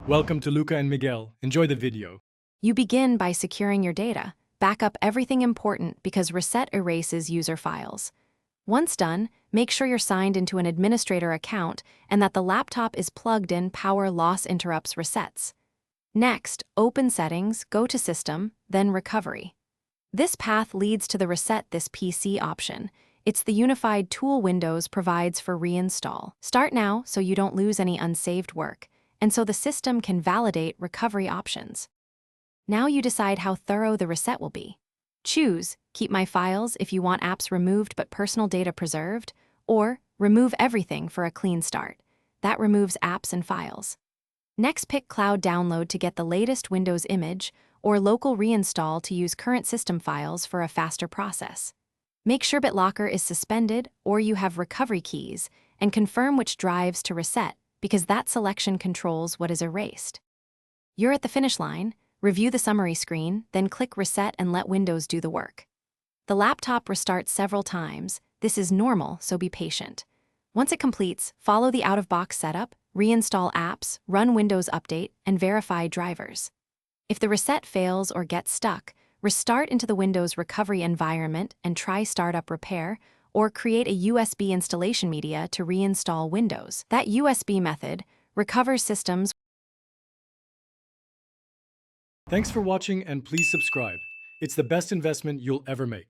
Welcome to Luca and Miguel. Enjoy the video. You begin by securing your data. Back up everything important because reset erases user files. Once done, make sure you're signed into an administrator account and that the laptop is plugged in power loss interrupts resets. Next, open Settings, go to System, then Recovery. This path leads to the Reset this PC option. It's the unified tool Windows provides for reinstall. Start now so you don't lose any unsaved work, and so the system can validate recovery options. Now you decide how thorough the reset will be. Choose Keep My Files if you want apps removed but personal data preserved, or Remove Everything for a clean start. That removes apps and files. Next, pick Cloud Download to get the latest Windows image, or Local Reinstall to use current system files for a faster process. Make sure BitLocker is suspended or you have recovery keys, and confirm which drives to reset, because that selection controls what is erased. You're at the finish line. Review the summary screen, then click Reset and let Windows do the work. The laptop restarts several times. This is normal, so be patient. Once it completes, follow the out-of-box setup, reinstall apps, run Windows Update, and verify drivers. If the reset fails or gets stuck, restart into the Windows recovery environment and try Startup Repair, or create a USB installation media to reinstall Windows. That USB method recovers systems. Thanks for watching and please subscribe. It's the best investment you'll ever make.